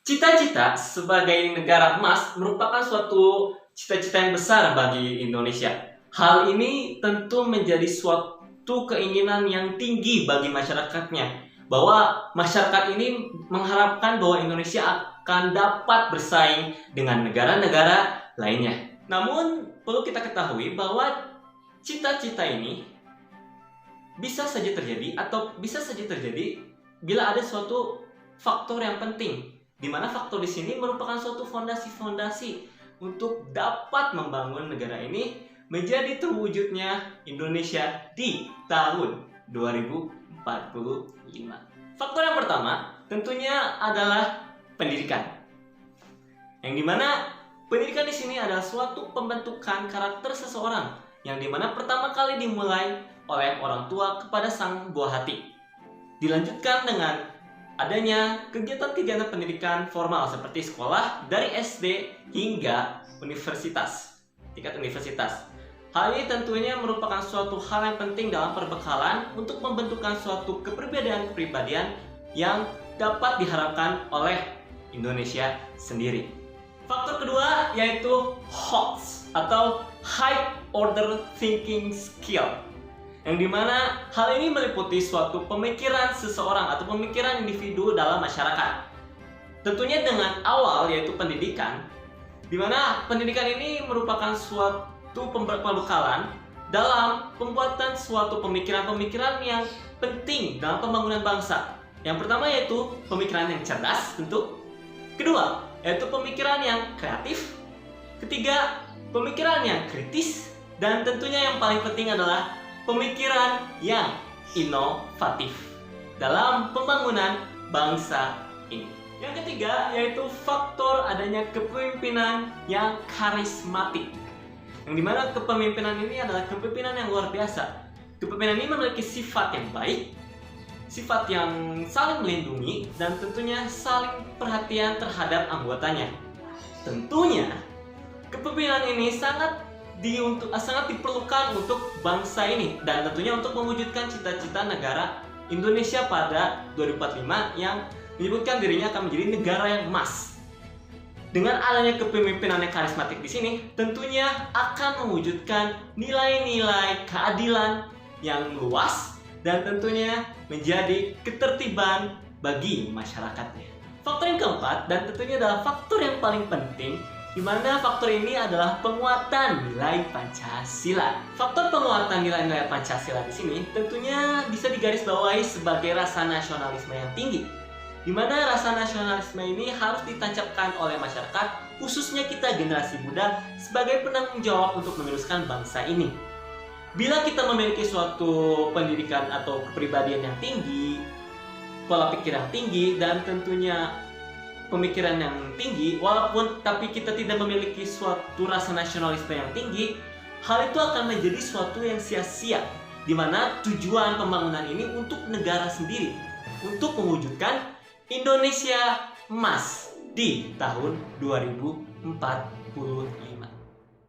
Cita-cita sebagai negara emas merupakan suatu cita-cita yang besar bagi Indonesia. Hal ini tentu menjadi suatu keinginan yang tinggi bagi masyarakatnya, bahwa masyarakat ini mengharapkan bahwa Indonesia akan dapat bersaing dengan negara-negara lainnya. Namun, perlu kita ketahui bahwa cita-cita ini bisa saja terjadi atau bisa saja terjadi bila ada suatu faktor yang penting, di mana faktor di sini merupakan suatu fondasi-fondasi untuk dapat membangun negara ini menjadi terwujudnya Indonesia di tahun 2045. Faktor yang pertama tentunya adalah pendidikan, yang dimana pendidikan di sini adalah suatu pembentukan karakter seseorang, yang dimana pertama kali dimulai oleh orang tua kepada sang buah hati, dilanjutkan dengan adanya kegiatan-kegiatan pendidikan formal seperti sekolah dari SD hingga universitas, tingkat universitas. Hal ini tentunya merupakan suatu hal yang penting dalam perbekalan untuk membentukkan suatu kepribadian yang dapat diharapkan oleh Indonesia sendiri. Faktor kedua yaitu HOTS atau High Order Thinking Skill, yang dimana hal ini meliputi suatu pemikiran seseorang atau pemikiran individu dalam masyarakat. Tentunya dengan awal yaitu pendidikan, dimana pendidikan ini merupakan suatu pembekalan dalam pembuatan suatu pemikiran-pemikiran yang penting dalam pembangunan bangsa. Yang pertama yaitu pemikiran yang cerdas tentu, kedua yaitu pemikiran yang kreatif, ketiga pemikiran yang kritis, dan tentunya yang paling penting adalah pemikiran yang inovatif dalam pembangunan bangsa ini. Yang ketiga yaitu faktor adanya kepemimpinan yang karismatik, yang dimana kepemimpinan ini adalah kepemimpinan yang luar biasa. Kepemimpinan ini memiliki sifat yang baik, sifat yang saling melindungi, dan tentunya saling perhatian terhadap anggotanya. Tentunya kepemimpinan ini sangat diperlukan untuk bangsa ini, dan tentunya untuk mewujudkan cita-cita negara Indonesia pada 2045 yang menyebutkan dirinya akan menjadi negara yang emas. Dengan adanya kepemimpinan yang karismatik di sini, tentunya akan mewujudkan nilai-nilai keadilan yang luas dan tentunya menjadi ketertiban bagi masyarakatnya. Faktor yang keempat dan tentunya adalah faktor yang paling penting, di mana faktor ini adalah penguatan nilai Pancasila. Faktor penguatan nilai-nilai Pancasila di sini tentunya bisa digarisbawahi sebagai rasa nasionalisme yang tinggi, di mana rasa nasionalisme ini harus ditancapkan oleh masyarakat, khususnya kita generasi muda, sebagai penanggung jawab untuk meneruskan bangsa ini. Bila kita memiliki suatu pendidikan atau kepribadian yang tinggi, pola pikir yang tinggi, dan tentunya pemikiran yang tinggi, tapi kita tidak memiliki suatu rasa nasionalisme yang tinggi, hal itu akan menjadi suatu yang sia-sia, di mana tujuan pembangunan ini untuk negara sendiri, untuk mewujudkan Indonesia emas di tahun 2045.